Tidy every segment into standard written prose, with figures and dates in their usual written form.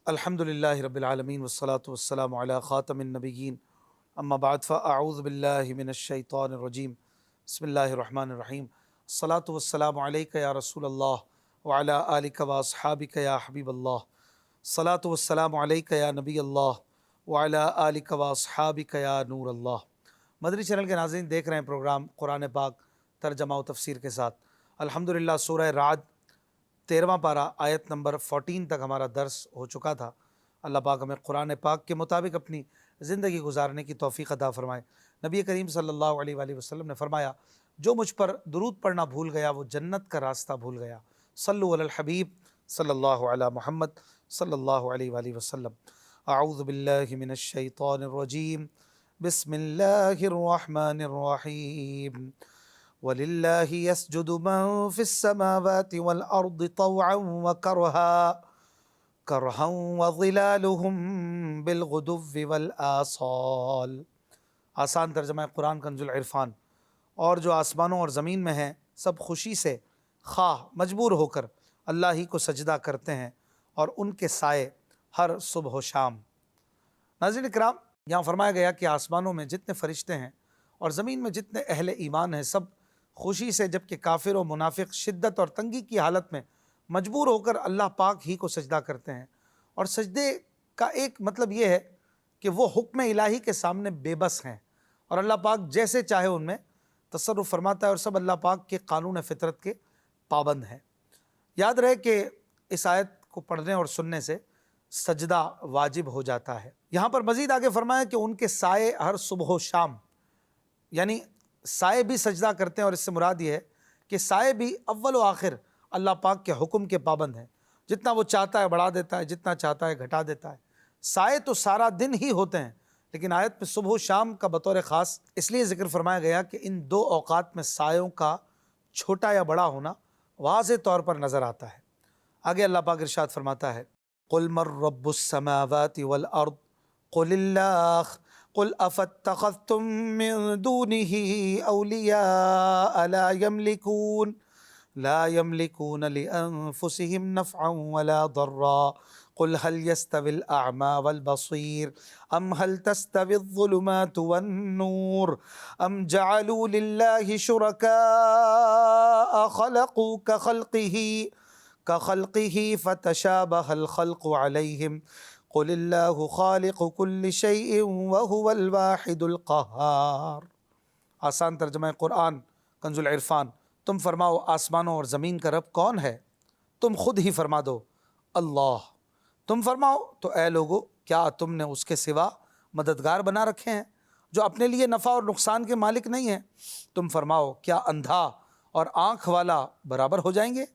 الحمدللہ رب العالمین والصلاة والسلام علی خاتم النبیین اما بعد فاعوذ باللہ من الشیطان الرجیم بسم اللہ الرحمن الرحیم الصلاة والسلام علیک یا رسول اللہ وعلی آلک واصحابک یا حبیب اللہ الصلاة والسلام علیک یا نبی اللہ وعلی آلک واصحابک یا نور اللہ۔ مدنی چینل کے ناظرین دیکھ رہے ہیں پروگرام قرآن پاک ترجمہ و تفسیر کے ساتھ۔ الحمدللہ سورہ رعد 13واں پارہ آیت نمبر 14 تک ہمارا درس ہو چکا تھا۔ اللہ پاک ہمیں قرآن پاک کے مطابق اپنی زندگی گزارنے کی توفیق عطا فرمائے۔ نبی کریم صلی اللہ علیہ وآلہ وسلم نے فرمایا، جو مجھ پر درود پڑھنا بھول گیا وہ جنت کا راستہ بھول گیا۔ صلو علی الحبیب صلی اللہ علی محمد صلی اللہ علیہ وآلہ وسلم۔ اعوذ باللہ من الشیطان الرجیم، بسم اللہ الرحمن الرحیم۔ وَلِلَّهِ يَسْجُدُ مَن فِي السَّمَاوَاتِ وَالْأَرْضِ طَوْعًا وَكَرْهًا وَظِلَالُهُم بِالْغُدُوِّ وَالْآصَالِ۔ آسان ترجمہ قرآن کنز العرفان۔ اور جو آسمانوں اور زمین میں ہیں سب خوشی سے خواہ مجبور ہو کر اللہ ہی کو سجدہ کرتے ہیں، اور ان کے سائے ہر صبح و شام۔ ناظرین اکرام، یہاں فرمایا گیا کہ آسمانوں میں جتنے فرشتے ہیں اور زمین میں جتنے اہل ایمان ہیں سب خوشی سے، جبکہ کافر و منافق شدت اور تنگی کی حالت میں مجبور ہو کر اللہ پاک ہی کو سجدہ کرتے ہیں۔ اور سجدے کا ایک مطلب یہ ہے کہ وہ حکم الہی کے سامنے بے بس ہیں، اور اللہ پاک جیسے چاہے ان میں تصرف فرماتا ہے، اور سب اللہ پاک کے قانون فطرت کے پابند ہیں۔ یاد رہے کہ اس آیت کو پڑھنے اور سننے سے سجدہ واجب ہو جاتا ہے۔ یہاں پر مزید آگے فرمایا کہ ان کے سائے ہر صبح و شام، یعنی سائے بھی سجدہ کرتے ہیں، اور اس سے مراد یہ ہے کہ سائے بھی اول و آخر اللہ پاک کے حکم کے پابند ہیں۔ جتنا وہ چاہتا ہے بڑھا دیتا ہے، جتنا چاہتا ہے گھٹا دیتا ہے۔ سائے تو سارا دن ہی ہوتے ہیں، لیکن آیت میں صبح و شام کا بطور خاص اس لیے ذکر فرمایا گیا کہ ان دو اوقات میں سایوں کا چھوٹا یا بڑا ہونا واضح طور پر نظر آتا ہے۔ آگے اللہ پاک ارشاد فرماتا ہے، قُلْ مَن رَّبُّ السَّمَاوَاتِ وَالْأَرْضِ قُلِ اللَّهُ قُلْ أَفَاتَّخَذْتُم مِّن دُونِهِ أَوْلِيَاءَ لَا يَمْلِكُونَ لِأَنفُسِهِمْ نَفْعًا وَلَا ضَرًّا قُلْ هَلْ يَسْتَوِي الْأَعْمَى وَالْبَصِيرُ أَمْ هَلْ تَسْتَوِي الظُّلُمَاتُ وَالنُّورُ أَمْ جَعَلُوا لِلَّهِ شُرَكَاءَ خَلَقُوا كَخَلْقِهِ فَتَشَابَهَ الْخَلْقُ عَلَيْهِمْ قُلِ اللَّهُ خَالِقُ كُلِّ شَيْءٍ وَهُوَ الْوَاحِدُ الْقَهَّارُ۔ آسان ترجمہ قرآن کنز العرفان۔ تم فرماؤ آسمانوں اور زمین کا رب کون ہے؟ تم خود ہی فرما دو، اللہ۔ تم فرماؤ تو اے لوگو، کیا تم نے اس کے سوا مددگار بنا رکھے ہیں جو اپنے لیے نفع اور نقصان کے مالک نہیں ہیں؟ تم فرماؤ، کیا اندھا اور آنکھ والا برابر ہو جائیں گے،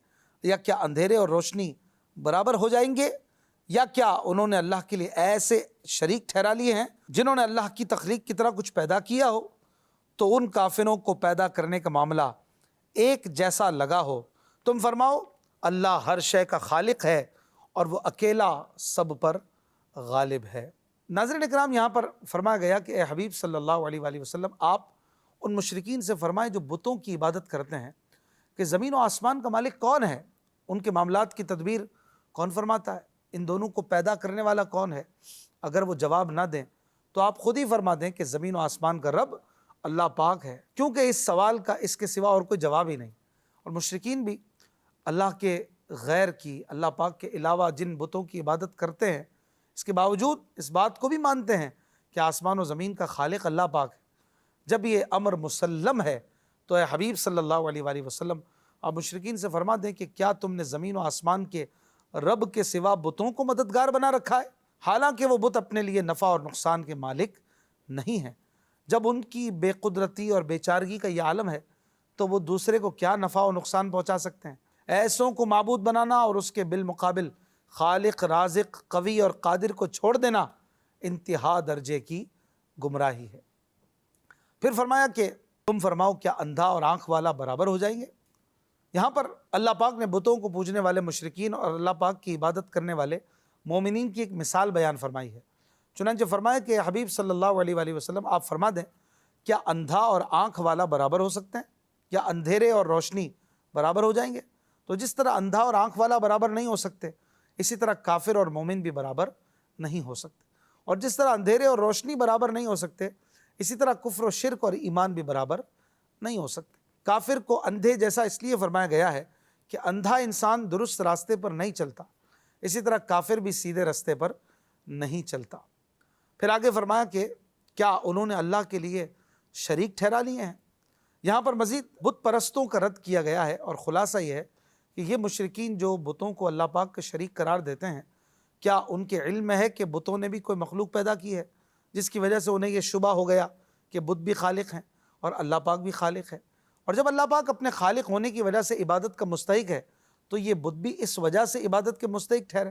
یا کیا اندھیرے اور روشنی برابر ہو جائیں گے؟ یا کیا انہوں نے اللہ کے لیے ایسے شریک ٹھہرا لیے ہیں جنہوں نے اللہ کی تخلیق کی طرح کچھ پیدا کیا ہو؟ تو ان کافروں کو پیدا کرنے کا معاملہ ایک جیسا لگا ہو۔ تم فرماؤ اللہ ہر شے کا خالق ہے، اور وہ اکیلا سب پر غالب ہے۔ ناظرین اکرام، یہاں پر فرمایا گیا کہ اے حبیب صلی اللہ علیہ وآلہ وسلم، آپ ان مشرکین سے فرمائیں جو بتوں کی عبادت کرتے ہیں کہ زمین و آسمان کا مالک کون ہے، ان کے معاملات کی تدبیر کون فرماتا ہے، ان دونوں کو پیدا کرنے والا کون ہے؟ اگر وہ جواب نہ دیں تو آپ خود ہی فرما دیں کہ زمین و آسمان کا رب اللہ پاک ہے، کیونکہ اس سوال کا اس کے سوا اور کوئی جواب ہی نہیں۔ اور مشرکین بھی اللہ کے غیر کی، اللہ پاک کے علاوہ جن بتوں کی عبادت کرتے ہیں، اس کے باوجود اس بات کو بھی مانتے ہیں کہ آسمان و زمین کا خالق اللہ پاک ہے۔ جب یہ امر مسلم ہے تو اے حبیب صلی اللہ علیہ وآلہ وسلم، آپ مشرکین سے فرما دیں کہ کیا تم نے زمین و آسمان کے رب کے سوا بتوں کو مددگار بنا رکھا ہے، حالانکہ وہ بت اپنے لیے نفع اور نقصان کے مالک نہیں ہیں؟ جب ان کی بے قدرتی اور بے چارگی کا یہ عالم ہے تو وہ دوسرے کو کیا نفع و نقصان پہنچا سکتے ہیں؟ ایسوں کو معبود بنانا اور اس کے بالمقابل خالق، رازق، قوی اور قادر کو چھوڑ دینا انتہا درجے کی گمراہی ہے۔ پھر فرمایا کہ تم فرماؤ، کیا اندھا اور آنکھ والا برابر ہو جائیں گے؟ یہاں پر اللہ پاک نے بتوں کو پوجنے والے مشرکین اور اللہ پاک کی عبادت کرنے والے مومنین کی ایک مثال بیان فرمائی ہے۔ چنانچہ فرمایا کہ حبیب صلی اللہ علیہ وآلہ وسلم، آپ فرما دیں، کیا اندھا اور آنکھ والا برابر ہو سکتے ہیں، یا اندھیرے اور روشنی برابر ہو جائیں گے؟ تو جس طرح اندھا اور آنکھ والا برابر نہیں ہو سکتے، اسی طرح کافر اور مومن بھی برابر نہیں ہو سکتے، اور جس طرح اندھیرے اور روشنی برابر نہیں ہو سکتے، اسی طرح کفر و شرک اور ایمان بھی برابر نہیں ہو سکتے۔ کافر کو اندھے جیسا اس لیے فرمایا گیا ہے کہ اندھا انسان درست راستے پر نہیں چلتا، اسی طرح کافر بھی سیدھے راستے پر نہیں چلتا۔ پھر آگے فرمایا کہ کیا انہوں نے اللہ کے لیے شریک ٹھہرا لیے ہیں؟ یہاں پر مزید بت پرستوں کا رد کیا گیا ہے، اور خلاصہ یہ ہے کہ یہ مشرکین جو بتوں کو اللہ پاک کا شریک قرار دیتے ہیں، کیا ان کے علم میں ہے کہ بتوں نے بھی کوئی مخلوق پیدا کی ہے، جس کی وجہ سے انہیں یہ شبہ ہو گیا کہ بت بھی خالق ہیں اور اللہ پاک بھی خالق ہے؟ اور جب اللہ پاک اپنے خالق ہونے کی وجہ سے عبادت کا مستحق ہے تو یہ بت بھی اس وجہ سے عبادت کے مستحق ٹھہرے۔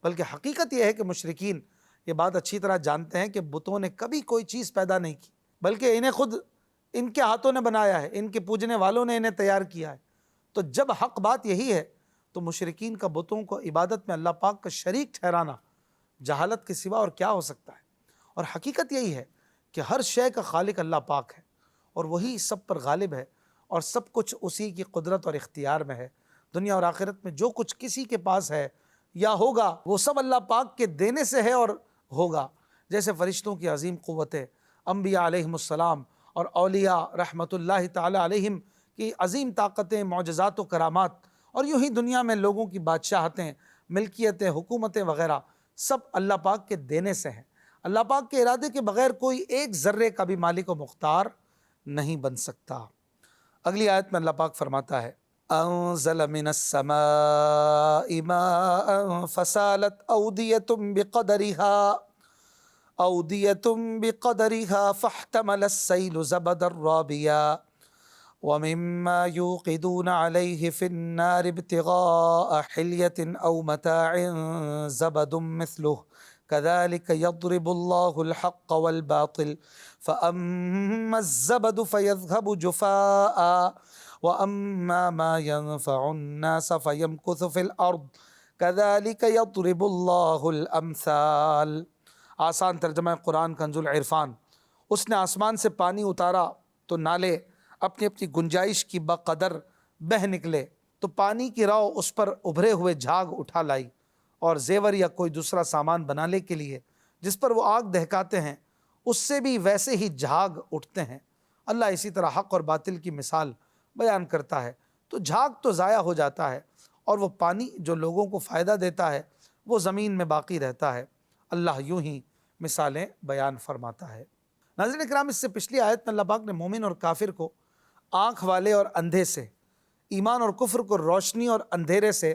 بلکہ حقیقت یہ ہے کہ مشرکین یہ بات اچھی طرح جانتے ہیں کہ بتوں نے کبھی کوئی چیز پیدا نہیں کی، بلکہ انہیں خود ان کے ہاتھوں نے بنایا ہے، ان کے پوجنے والوں نے انہیں تیار کیا ہے۔ تو جب حق بات یہی ہے تو مشرکین کا بتوں کو عبادت میں اللہ پاک کا شریک ٹھہرانا جہالت کے سوا اور کیا ہو سکتا ہے؟ اور حقیقت یہی ہے کہ ہر شے کا خالق اللہ پاک ہے، اور وہی سب پر غالب ہے، اور سب کچھ اسی کی قدرت اور اختیار میں ہے۔ دنیا اور آخرت میں جو کچھ کسی کے پاس ہے یا ہوگا وہ سب اللہ پاک کے دینے سے ہے اور ہوگا، جیسے فرشتوں کی عظیم قوتیں، انبیاء علیہم السلام اور اولیاء رحمت اللہ تعالی علیہم کی عظیم طاقتیں، معجزات و کرامات، اور یوں ہی دنیا میں لوگوں کی بادشاہتیں، ملکیتیں، حکومتیں وغیرہ سب اللہ پاک کے دینے سے ہیں۔ اللہ پاک کے ارادے کے بغیر کوئی ایک ذرے کا بھی مالک و مختار نہیں بن سکتا۔ اگلی آیت میں اللہ پاک فرماتا ہے انزل من السماء ماء فسالت اودية بقدرها فاحتمل السيل زبدا رابيا ومما يوقدون عليه في النار ابتغاء حلية أو متاع زبد مثله كذلك يضرب الله الحق والباطل فأما الزبد فيذهب جفاء وأما ما ينفع الناس فيمكث في الأرض كذلك يضرب الله الأمثال۔ آسان ترجمہ قرآن کنز العرفان۔ اس نے آسمان سے پانی اتارا تو نالے اپنی اپنی گنجائش کی بقدر بہہ نکلے، تو پانی کی راہ اس پر ابھرے ہوئے جھاگ اٹھا لائی، اور زیور یا کوئی دوسرا سامان بنانے کے لیے جس پر وہ آگ دہکاتے ہیں اس سے بھی ویسے ہی جھاگ اٹھتے ہیں۔ اللہ اسی طرح حق اور باطل کی مثال بیان کرتا ہے، تو جھاگ تو ضائع ہو جاتا ہے، اور وہ پانی جو لوگوں کو فائدہ دیتا ہے وہ زمین میں باقی رہتا ہے۔ اللہ یوں ہی مثالیں بیان فرماتا ہے۔ ناظرین اکرام، اس سے پچھلی آیت میں اللہ پاک نے مومن اور کافر کو آنکھ والے اور اندھے سے، ایمان اور کفر کو روشنی اور اندھیرے سے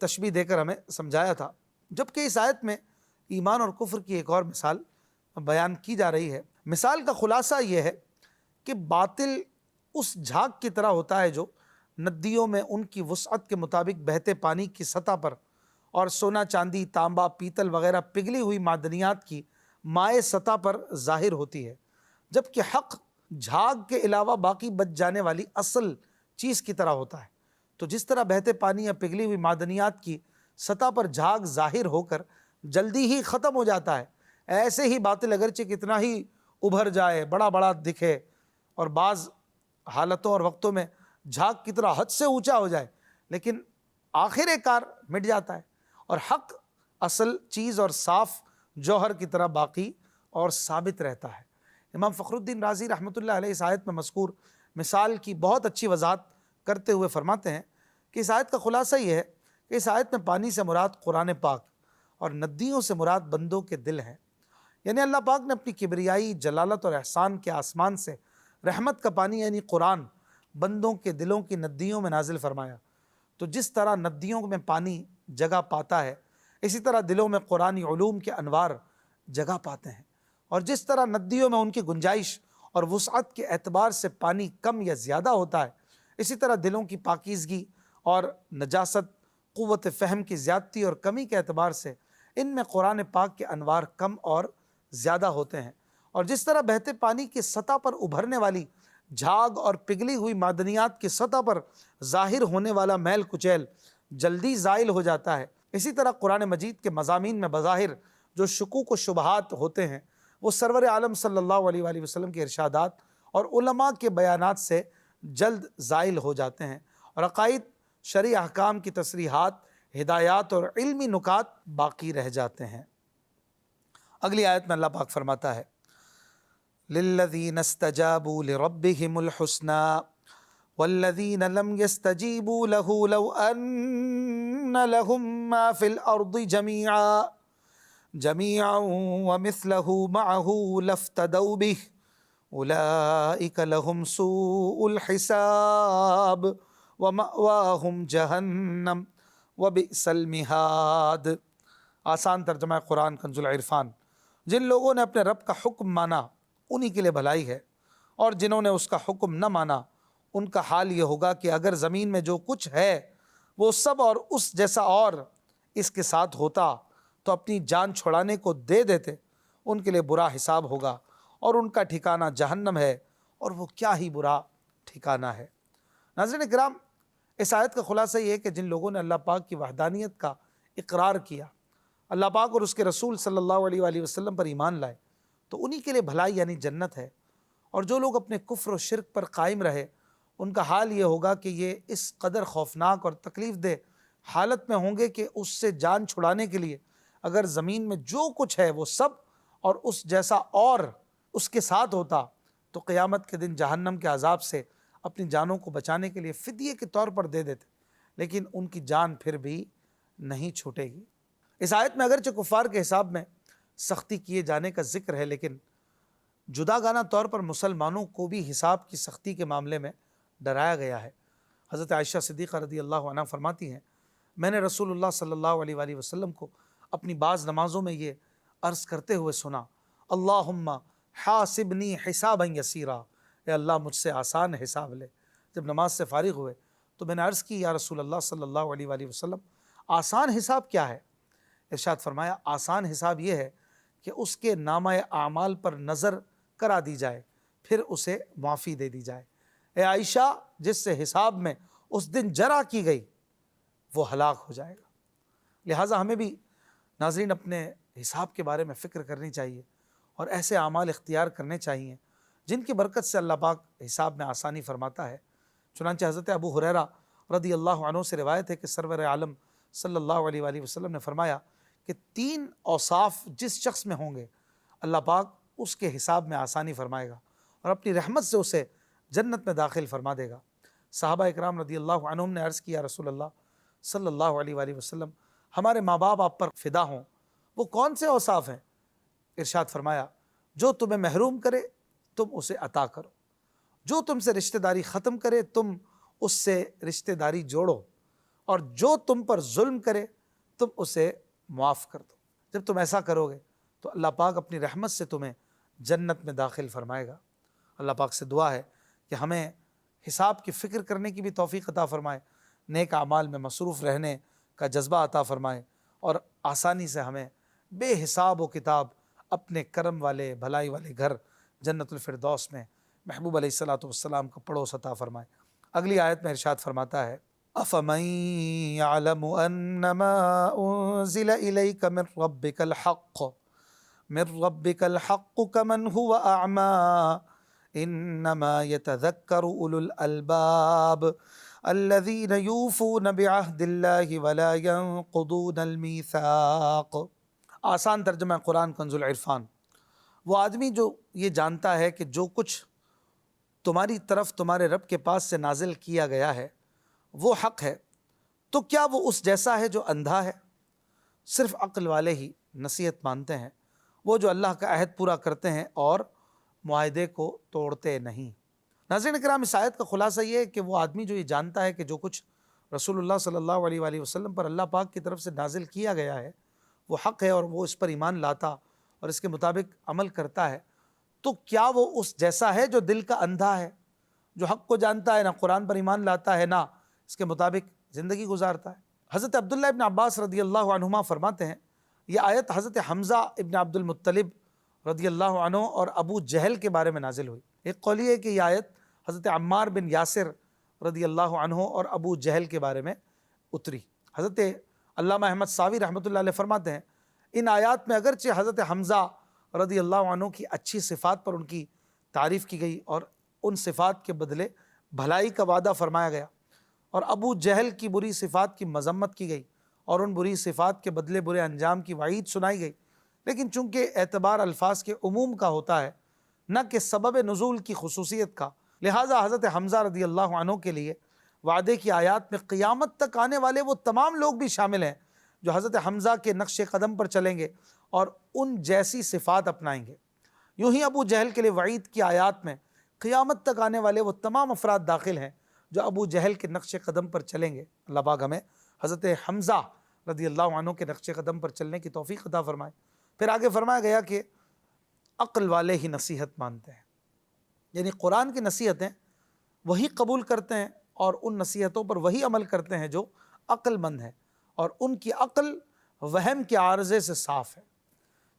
تشبیہ دے کر ہمیں سمجھایا تھا، جبکہ اس آیت میں ایمان اور کفر کی ایک اور مثال بیان کی جا رہی ہے۔ مثال کا خلاصہ یہ ہے کہ باطل اس جھاگ کی طرح ہوتا ہے جو ندیوں میں ان کی وسعت کے مطابق بہتے پانی کی سطح پر، اور سونا، چاندی، تانبا، پیتل وغیرہ پگھلی ہوئی معدنیات کی مائع سطح پر ظاہر ہوتی ہے، جبکہ حق جھاگ کے علاوہ باقی بچ جانے والی اصل چیز کی طرح ہوتا ہے۔ تو جس طرح بہتے پانی یا پگھلی ہوئی معدنیات کی سطح پر جھاگ ظاہر ہو کر جلدی ہی ختم ہو جاتا ہے، ایسے ہی باطل اگرچہ کتنا ہی ابھر جائے، بڑا بڑا دکھے، اور بعض حالتوں اور وقتوں میں جھاگ کی طرح حد سے اونچا ہو جائے، لیکن آخر کار مٹ جاتا ہے، اور حق اصل چیز اور صاف جوہر کی طرح باقی اور ثابت رہتا ہے۔ امام فخر الدین رازی رحمۃ اللہ علیہ اس آیت میں مذکور مثال کی بہت اچھی وضاحت کرتے ہوئے فرماتے ہیں کہ اس آیت کا خلاصہ یہ ہے کہ اس آیت میں پانی سے مراد قرآن پاک اور ندیوں سے مراد بندوں کے دل ہیں۔ یعنی اللہ پاک نے اپنی کبریائی، جلالت اور احسان کے آسمان سے رحمت کا پانی یعنی قرآن بندوں کے دلوں کی ندیوں میں نازل فرمایا۔ تو جس طرح ندیوں میں پانی جگہ پاتا ہے، اسی طرح دلوں میں قرآنی علوم کے انوار جگہ پاتے ہیں، اور جس طرح ندیوں میں ان کی گنجائش اور وسعت کے اعتبار سے پانی کم یا زیادہ ہوتا ہے، اسی طرح دلوں کی پاکیزگی اور نجاست، قوت فہم کی زیادتی اور کمی کے اعتبار سے ان میں قرآن پاک کے انوار کم اور زیادہ ہوتے ہیں۔ اور جس طرح بہتے پانی کی سطح پر ابھرنے والی جھاگ اور پگھلی ہوئی معدنیات کی سطح پر ظاہر ہونے والا میل کچیل جلدی زائل ہو جاتا ہے، اسی طرح قرآن مجید کے مضامین میں بظاہر جو شکوک و شبہات ہوتے ہیں وہ سرور عالم صلی اللہ علیہ وآلہ وسلم کے ارشادات اور علماء کے بیانات سے جلد زائل ہو جاتے ہیں، اور عقائد، شرعی احکام کی تصریحات، ہدایات اور علمی نکات باقی رہ جاتے ہیں۔ اگلی آیت میں اللہ پاک فرماتا ہے لِلَّذِينَ اسْتَجَابُوا لِرَبِّهِمُ الْحُسْنَى وَالَّذِينَ لَمْ يَسْتَجِيبُوا لَهُ لَوْ أَنَّ لَهُم مَّا فِي الْأَرْضِ جَمِيعًا وَمِثْلَهُ مَعَهُ لَافْتَدَوْا بِهِ أُولَئِكَ لَهُمْ سُوءُ الْحِسَابِ وَمَأْوَاهُمْ جَهَنَّمُ وَبِئْسَ الْمِہَادُ۔ آسان ترجمہ قرآن کنز العرفان۔ جن لوگوں نے اپنے رب کا حکم مانا انہی کے لیے بھلائی ہے، اور جنہوں نے اس کا حکم نہ مانا ان کا حال یہ ہوگا کہ اگر زمین میں جو کچھ ہے وہ سب اور اس جیسا اور اس کے ساتھ ہوتا تو اپنی جان چھڑانے کو دے دیتے۔ ان کے لیے برا حساب ہوگا اور ان کا ٹھکانہ جہنم ہے، اور وہ کیا ہی برا ٹھکانہ ہے۔ ناظرین کرام، اس آیت کا خلاصہ یہ ہے کہ جن لوگوں نے اللہ پاک کی وحدانیت کا اقرار کیا، اللہ پاک اور اس کے رسول صلی اللہ علیہ وآلہ وسلم پر ایمان لائے، تو انہی کے لیے بھلائی یعنی جنت ہے۔ اور جو لوگ اپنے کفر و شرک پر قائم رہے ان کا حال یہ ہوگا کہ یہ اس قدر خوفناک اور تکلیف دہ حالت میں ہوں گے کہ اس سے جان چھڑانے کے لیے اگر زمین میں جو کچھ ہے وہ سب اور اس جیسا اور اس کے ساتھ ہوتا تو قیامت کے دن جہنم کے عذاب سے اپنی جانوں کو بچانے کے لیے فدیے کے طور پر دے دیتے، لیکن ان کی جان پھر بھی نہیں چھوٹے گی۔ اس آیت میں اگرچہ کفار کے حساب میں سختی کیے جانے کا ذکر ہے، لیکن جداگانہ طور پر مسلمانوں کو بھی حساب کی سختی کے معاملے میں ڈرایا گیا ہے۔ حضرت عائشہ صدیقہ رضی اللہ عنہ فرماتی ہیں، میں نے رسول اللہ صلی اللہ علیہ وآلہ وسلم کو اپنی بعض نمازوں میں یہ عرض کرتے ہوئے سنا، اللہم حاسبنی حسابا یسیرا، اے اللہ مجھ سے آسان حساب لے۔ جب نماز سے فارغ ہوئے تو میں نے عرض کی، یا رسول اللہ صلی اللہ علیہ وآلہ وسلم آسان حساب کیا ہے؟ ارشاد فرمایا، آسان حساب یہ ہے کہ اس کے نامہ اعمال پر نظر کرا دی جائے، پھر اسے معافی دے دی جائے۔ اے عائشہ، جس سے حساب میں اس دن جرا کی گئی وہ ہلاک ہو جائے گا۔ لہٰذا ہمیں بھی ناظرین اپنے حساب کے بارے میں فکر کرنی چاہیے اور ایسے اعمال اختیار کرنے چاہیے جن کی برکت سے اللہ پاک حساب میں آسانی فرماتا ہے۔ چنانچہ حضرت ابو ہریرہ رضی اللہ عنہ سے روایت ہے کہ سرور عالم صلی اللہ علیہ وآلہ وسلم نے فرمایا کہ 3 اوصاف جس شخص میں ہوں گے اللہ پاک اس کے حساب میں آسانی فرمائے گا اور اپنی رحمت سے اسے جنت میں داخل فرما دے گا۔ صحابہ اکرام رضی اللہ عنہم نے عرض کیا، رسول اللہ صلی اللہ علیہ وآلہ وسلم ہمارے ماں باپ آپ پر فدا ہوں، وہ کون سے اوصاف ہیں؟ ارشاد فرمایا، جو تمہیں محروم کرے تم اسے عطا کرو، جو تم سے رشتہ داری ختم کرے تم اس سے رشتہ داری جوڑو، اور جو تم پر ظلم کرے تم اسے معاف کر دو۔ جب تم ایسا کرو گے تو اللہ پاک اپنی رحمت سے تمہیں جنت میں داخل فرمائے گا۔ اللہ پاک سے دعا ہے کہ ہمیں حساب کی فکر کرنے کی بھی توفیق عطا فرمائے، نیک اعمال میں مصروف رہنے کا جذبہ عطا فرمائے، اور آسانی سے ہمیں بے حساب و کتاب اپنے کرم والے بھلائی والے گھر جنت الفردوس میں محبوب علیہ الصلوۃ والسلام کا پڑوس عطا فرمائے۔ اگلی آیت میں ارشاد فرماتا ہے، أَفَمَن يَعْلَمُ أَنَّمَا أُنزِلَ إِلَيْكَ مِن رَّبِّكَ الْحَقُّ كَمَنْ هُوَ أَعْمَىٰ إِنَّمَا يَتَذَكَّرُ أُولُو الْأَلْبَابِ الَّذِينَ يُوفُونَ بِعَهْدِ اللَّهِ وَلَا يَنقُضُونَ الْمِيثَاقَ۔ آسان ترجمہ قرآن کنز العرفان۔ وہ آدمی جو یہ جانتا ہے کہ جو کچھ تمہاری طرف تمہارے رب کے پاس سے نازل کیا گیا ہے وہ حق ہے، تو کیا وہ اس جیسا ہے جو اندھا ہے؟ صرف عقل والے ہی نصیحت مانتے ہیں، وہ جو اللہ کا عہد پورا کرتے ہیں اور معاہدے کو توڑتے نہیں۔ ناظرین کرام، اس آیت کا خلاصہ یہ ہے کہ وہ آدمی جو یہ جانتا ہے کہ جو کچھ رسول اللہ صلی اللہ علیہ وآلہ وسلم پر اللہ پاک کی طرف سے نازل کیا گیا ہے وہ حق ہے، اور وہ اس پر ایمان لاتا اور اس کے مطابق عمل کرتا ہے، تو کیا وہ اس جیسا ہے جو دل کا اندھا ہے، جو حق کو جانتا ہے، نہ قرآن پر ایمان لاتا ہے، نہ اس کے مطابق زندگی گزارتا ہے؟ حضرت عبداللہ ابن عباس رضی اللہ عنہما فرماتے ہیں، یہ آیت حضرت حمزہ ابن عبد المطلب رضی اللہ عنہ اور ابو جہل کے بارے میں نازل ہوئی۔ ایک قول یہ ہے کہ یہ آیت حضرت عمار بن یاسر رضی اللہ عنہ اور ابو جہل کے بارے میں اتری۔ حضرت علامہ احمد ساوی رحمۃ اللہ علیہ فرماتے ہیں، ان آیات میں اگرچہ حضرت حمزہ رضی اللہ عنہ کی اچھی صفات پر ان کی تعریف کی گئی اور ان صفات کے بدلے بھلائی کا وعدہ فرمایا گیا، اور ابو جہل کی بری صفات کی مذمت کی گئی اور ان بری صفات کے بدلے برے انجام کی وعید سنائی گئی، لیکن چونکہ اعتبار الفاظ کے عموم کا ہوتا ہے نہ کہ سبب نزول کی خصوصیت کا، لہٰذا حضرت حمزہ رضی اللہ عنہ کے لیے وعدے کی آیات میں قیامت تک آنے والے وہ تمام لوگ بھی شامل ہیں جو حضرت حمزہ کے نقش قدم پر چلیں گے اور ان جیسی صفات اپنائیں گے۔ یوں ہی ابو جہل کے لیے وعید کی آیات میں قیامت تک آنے والے وہ تمام افراد داخل ہیں جو ابو جہل کے نقش قدم پر چلیں گے۔ اللہ پاک ہمیں حضرت حمزہ رضی اللہ عنہ کے نقش قدم پر چلنے کی توفیق عطا فرمائے۔ پھر آگے فرمایا گیا کہ عقل والے ہی نصیحت مانتے ہیں، یعنی قرآن کی نصیحتیں وہی قبول کرتے ہیں اور ان نصیحتوں پر وہی عمل کرتے ہیں جو عقل مند ہے، اور ان کی عقل وہم کے عارضے سے صاف ہے۔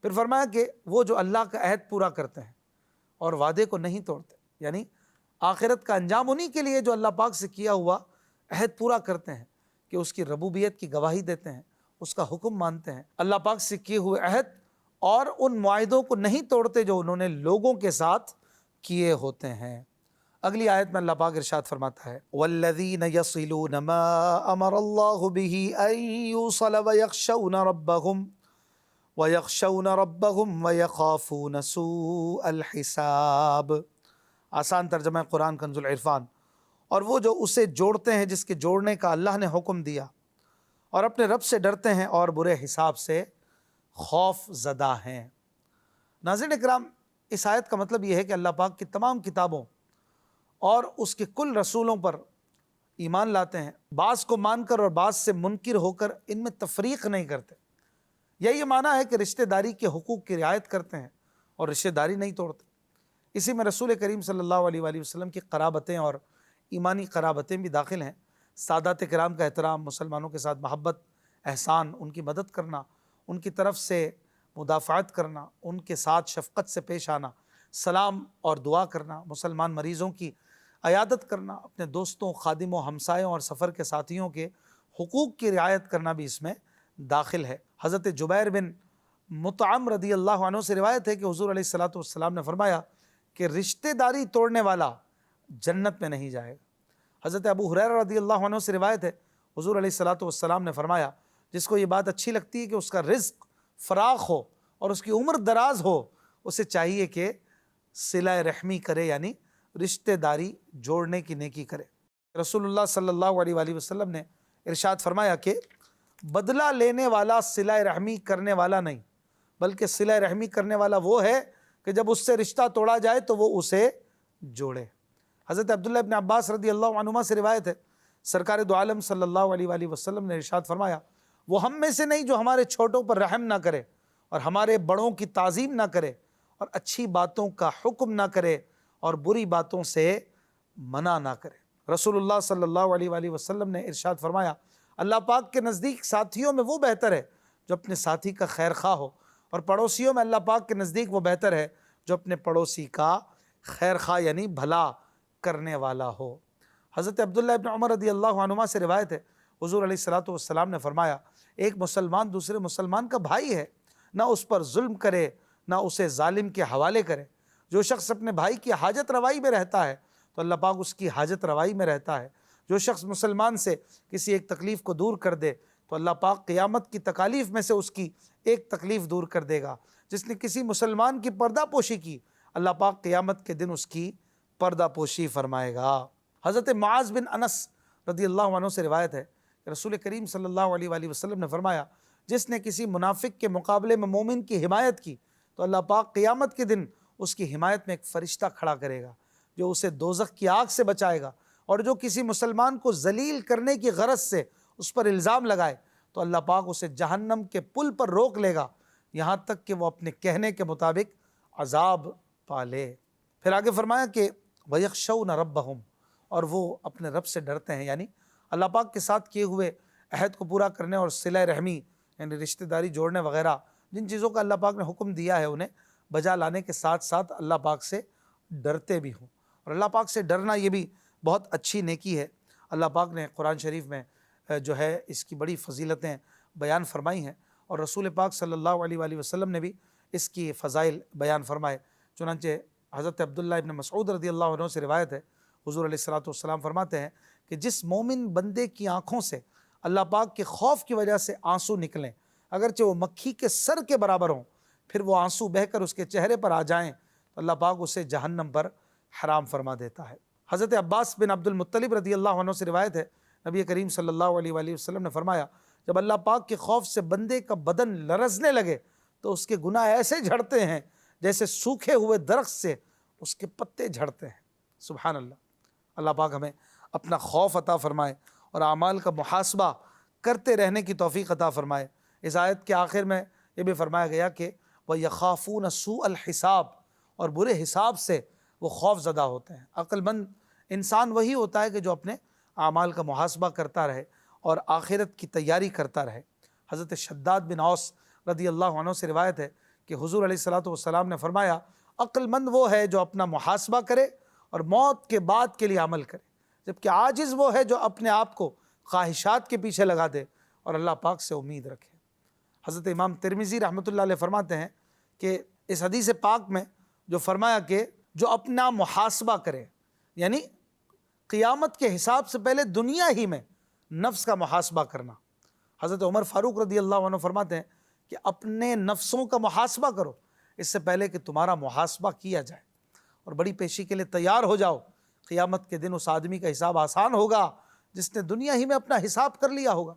پھر فرمایا کہ وہ جو اللہ کا عہد پورا کرتے ہیں اور وعدے کو نہیں توڑتے، یعنی آخرت کا انجام انہی کے لیے جو اللہ پاک سے کیا ہوا عہد پورا کرتے ہیں، کہ اس کی ربوبیت کی گواہی دیتے ہیں، اس کا حکم مانتے ہیں، اللہ پاک سے کیے ہوئے عہد اور ان معاہدوں کو نہیں توڑتے جو انہوں نے لوگوں کے ساتھ کیے ہوتے ہیں۔ اگلی آیت میں اللہ پاک ارشاد فرماتا ہے والذین یصلون ما امر اللہ به ان یوصل ویخشون ربهم ویخافون سوء الحساب۔ آسان ترجمہ قرآن کنز العرفان، اور وہ جو اسے جوڑتے ہیں جس کے جوڑنے کا اللہ نے حکم دیا، اور اپنے رب سے ڈرتے ہیں اور برے حساب سے خوف زدہ ہیں۔ ناظرین اکرام، اس آیت کا مطلب یہ ہے کہ اللہ پاک کی تمام کتابوں اور اس کے کل رسولوں پر ایمان لاتے ہیں، بعض کو مان کر اور بعض سے منکر ہو کر ان میں تفریق نہیں کرتے۔ یہی معنی ہے کہ رشتہ داری کے حقوق کی رعایت کرتے ہیں اور رشتہ داری نہیں توڑتے۔ اسی میں رسول کریم صلی اللہ علیہ وآلہ وسلم کی قرابتیں اور ایمانی قرابتیں بھی داخل ہیں۔ سادات کرام کا احترام، مسلمانوں کے ساتھ محبت، احسان، ان کی مدد کرنا، ان کی طرف سے مدافعت کرنا، ان کے ساتھ شفقت سے پیش آنا، سلام اور دعا کرنا، مسلمان مریضوں کی عیادت کرنا، اپنے دوستوں، خادموں، ہمسایوں اور سفر کے ساتھیوں کے حقوق کی رعایت کرنا بھی اس میں داخل ہے۔ حضرت جبیر بن مطعم رضی اللہ عنہ سے روایت ہے کہ حضور علیہ الصلوۃ والسلام نے فرمایا کہ رشتہ داری توڑنے والا جنت میں نہیں جائے گا۔ حضرت ابو ہریرہ رضی اللہ عنہ سے روایت ہے حضور علیہ الصلوۃ والسلام نے فرمایا جس کو یہ بات اچھی لگتی ہے کہ اس کا رزق فراخ ہو اور اس کی عمر دراز ہو، اسے چاہیے کہ صلہ رحمی کرے، یعنی رشتہ داری جوڑنے کی نیکی کرے۔ رسول اللہ صلی اللہ علیہ وآلہ وسلم نے ارشاد فرمایا کہ بدلہ لینے والا صلہ رحمی کرنے والا نہیں، بلکہ صلہ رحمی کرنے والا وہ ہے کہ جب اس سے رشتہ توڑا جائے تو وہ اسے جوڑے۔ حضرت عبداللہ ابن عباس رضی اللہ عنہما سے روایت ہے سرکار دو عالم صلی اللہ علیہ وآلہ وسلم نے ارشاد فرمایا وہ ہم میں سے نہیں جو ہمارے چھوٹوں پر رحم نہ کرے اور ہمارے بڑوں کی تعظیم نہ کرے اور اچھی باتوں کا حکم نہ کرے اور بری باتوں سے منع نہ کرے۔ رسول اللہ صلی اللہ علیہ وآلہ وسلم نے ارشاد فرمایا اللہ پاک کے نزدیک ساتھیوں میں وہ بہتر ہے جو اپنے ساتھی کا خیر خواہ ہو، اور پڑوسیوں میں اللہ پاک کے نزدیک وہ بہتر ہے جو اپنے پڑوسی کا خیر خواہ یعنی بھلا کرنے والا ہو۔ حضرت عبداللہ ابن عمر رضی اللہ عنہما سے روایت ہے حضور علیہ الصلوۃ والسلام نے فرمایا ایک مسلمان دوسرے مسلمان کا بھائی ہے، نہ اس پر ظلم کرے نہ اسے ظالم کے حوالے کرے۔ جو شخص اپنے بھائی کی حاجت روائی میں رہتا ہے تو اللہ پاک اس کی حاجت روائی میں رہتا ہے۔ جو شخص مسلمان سے کسی ایک تکلیف کو دور کر دے تو اللہ پاک قیامت کی تکالیف میں سے اس کی ایک تکلیف دور کر دے گا۔ جس نے کسی مسلمان کی پردہ پوشی کی اللہ پاک قیامت کے دن اس کی پردہ پوشی فرمائے گا۔ حضرت معاذ بن انس رضی اللہ عنہ سے روایت ہے کہ رسول کریم صلی اللہ علیہ وآلہ وسلم نے فرمایا جس نے کسی منافق کے مقابلے میں مومن کی حمایت کی تو اللہ پاک قیامت کے دن اس کی حمایت میں ایک فرشتہ کھڑا کرے گا جو اسے دوزخ کی آگ سے بچائے گا، اور جو کسی مسلمان کو ذلیل کرنے کی غرض سے اس پر الزام لگائے تو اللہ پاک اسے جہنم کے پل پر روک لے گا یہاں تک کہ وہ اپنے کہنے کے مطابق عذاب پالے۔ پھر آگے فرمایا کہ وَيَخْشَوْنَ رَبَّهُمْ، اور وہ اپنے رب سے ڈرتے ہیں، یعنی اللہ پاک کے ساتھ کیے ہوئے عہد کو پورا کرنے اور صلہ رحمی یعنی رشتہ داری جوڑنے وغیرہ جن چیزوں کا اللہ پاک نے حکم دیا ہے انہیں بجا لانے کے ساتھ ساتھ اللہ پاک سے ڈرتے بھی ہوں۔ اور اللہ پاک سے ڈرنا یہ بھی بہت اچھی نیکی ہے۔ اللہ پاک نے قرآن شریف میں جو ہے اس کی بڑی فضیلتیں بیان فرمائی ہیں، اور رسول پاک صلی اللہ علیہ وآلہ وسلم نے بھی اس کی فضائل بیان فرمائے۔ چنانچہ حضرت عبداللہ ابن مسعود رضی اللہ عنہ سے روایت ہے حضور علیہ الصلوۃ والسلام فرماتے ہیں کہ جس مومن بندے کی آنکھوں سے اللہ پاک کے خوف کی وجہ سے آنسو نکلیں، اگرچہ وہ مکھی کے سر کے برابر ہوں، پھر وہ آنسو بہہ کر اس کے چہرے پر آ جائیں تو اللہ پاک اسے جہنم پر حرام فرما دیتا ہے۔ حضرت عباس بن عبد المطلب رضی اللہ عنہ سے روایت ہے، نبی کریم صلی اللہ علیہ وآلہ وسلم نے فرمایا جب اللہ پاک کے خوف سے بندے کا بدن لرزنے لگے تو اس کے گناہ ایسے جھڑتے ہیں جیسے سوکھے ہوئے درخت سے اس کے پتے جھڑتے ہیں۔ سبحان اللہ۔ اللہ پاک ہمیں اپنا خوف عطا فرمائے اور اعمال کا محاسبہ کرتے رہنے کی توفیق عطا فرمائے۔ اس آیت کے آخر میں یہ بھی فرمایا گیا کہ وَيَخَافُونَ سُوءَ الْحِسَابِ، اور برے حساب سے وہ خوف زدہ ہوتے ہیں۔ عقل مند انسان وہی ہوتا ہے کہ جو اپنے اعمال کا محاسبہ کرتا رہے اور آخرت کی تیاری کرتا رہے۔ حضرت شداد بن اوس رضی اللہ عنہ سے روایت ہے کہ حضور علیہ الصلوۃ والسلام نے فرمایا عقل مند وہ ہے جو اپنا محاسبہ کرے اور موت کے بعد کے لیے عمل کرے، جبکہ عاجز وہ ہے جو اپنے آپ کو خواہشات کے پیچھے لگا دے اور اللہ پاک سے امید رکھے۔ حضرت امام ترمذی رحمۃ اللہ علیہ فرماتے ہیں کہ اس حدیث پاک میں جو فرمایا کہ جو اپنا محاسبہ کرے، یعنی قیامت کے حساب سے پہلے دنیا ہی میں نفس کا محاسبہ کرنا۔ حضرت عمر فاروق رضی اللہ عنہ فرماتے ہیں کہ اپنے نفسوں کا محاسبہ کرو اس سے پہلے کہ تمہارا محاسبہ کیا جائے، اور بڑی پیشی کے لیے تیار ہو جاؤ۔ قیامت کے دن اس آدمی کا حساب آسان ہوگا جس نے دنیا ہی میں اپنا حساب کر لیا ہوگا۔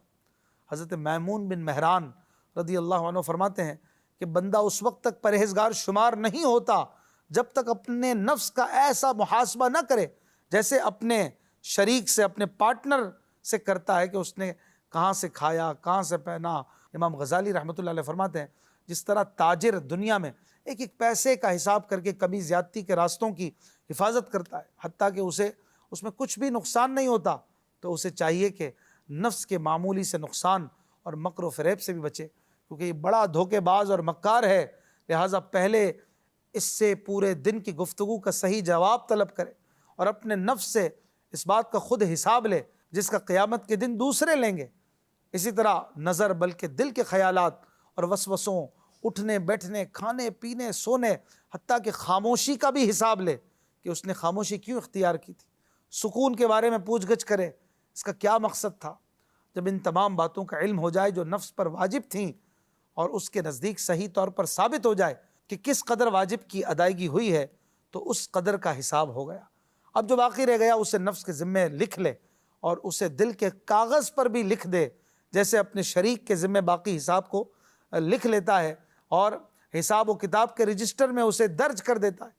حضرت میمون بن مہران رضی اللہ عنہ فرماتے ہیں کہ بندہ اس وقت تک پرہیزگار شمار نہیں ہوتا جب تک اپنے نفس کا ایسا محاسبہ نہ کرے جیسے اپنے شریک سے، اپنے پارٹنر سے کرتا ہے کہ اس نے کہاں سے کھایا، کہاں سے پہنا۔ امام غزالی رحمۃ اللہ علیہ فرماتے ہیں جس طرح تاجر دنیا میں ایک ایک پیسے کا حساب کر کے کمی زیادتی کے راستوں کی حفاظت کرتا ہے حتیٰ کہ اسے اس میں کچھ بھی نقصان نہیں ہوتا، تو اسے چاہیے کہ نفس کے معمولی سے نقصان اور مکر و فریب سے بھی بچے، کیونکہ یہ بڑا دھوکے باز اور مکار ہے۔ لہٰذا پہلے اس سے پورے دن کی گفتگو کا صحیح جواب طلب کرے اور اپنے نفس سے اس بات کا خود حساب لے جس کا قیامت کے دن دوسرے لیں گے۔ اسی طرح نظر بلکہ دل کے خیالات اور وسوسوں، اٹھنے بیٹھنے، کھانے پینے، سونے، حتیٰ کہ خاموشی کا بھی حساب لے کہ اس نے خاموشی کیوں اختیار کی تھی۔ سکون کے بارے میں پوچھ گچھ کرے، اس کا کیا مقصد تھا۔ جب ان تمام باتوں کا علم ہو جائے جو نفس پر واجب تھیں اور اس کے نزدیک صحیح طور پر ثابت ہو جائے کہ کس قدر واجب کی ادائیگی ہوئی ہے، تو اس قدر کا حساب ہو گیا۔ اب جو باقی رہ گیا اسے نفس کے ذمے لکھ لے اور اسے دل کے کاغذ پر بھی لکھ دے، جیسے اپنے شریک کے ذمے باقی حساب کو لکھ لیتا ہے اور حساب و کتاب کے رجسٹر میں اسے درج کر دیتا ہے۔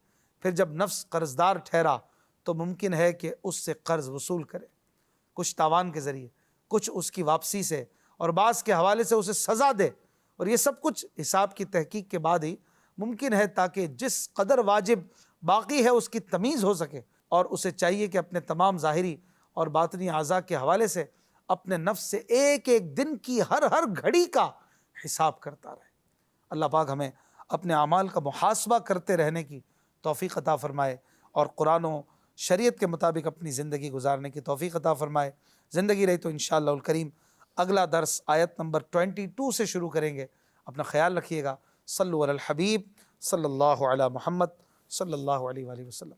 پھر جب نفس قرض دار ٹھہرا تو ممکن ہے کہ اس سے قرض وصول کرے، کچھ تاوان کے ذریعے، کچھ اس کی واپسی سے، اور بعض کے حوالے سے اسے سزا دے، اور یہ سب کچھ حساب کی تحقیق کے بعد ہی ممکن ہے، تاکہ جس قدر واجب باقی ہے اس کی تمیز ہو سکے۔ اور اسے چاہیے کہ اپنے تمام ظاہری اور باطنی اعضاء کے حوالے سے اپنے نفس سے ایک ایک دن کی ہر گھڑی کا حساب کرتا رہے۔ اللہ پاک ہمیں اپنے اعمال کا محاسبہ کرتے رہنے کی توفیق عطا فرمائے اور قرآن و شریعت کے مطابق اپنی زندگی گزارنے کی توفیق عطا فرمائے۔ زندگی رہی تو انشاءاللہ الکریم اگلا درس آیت نمبر 22 سے شروع کریں گے۔ اپنا خیال رکھیے گا۔ صلو علی الحبیب صلی اللہ علی محمد صلی اللہ علیہ وآلہ وسلم۔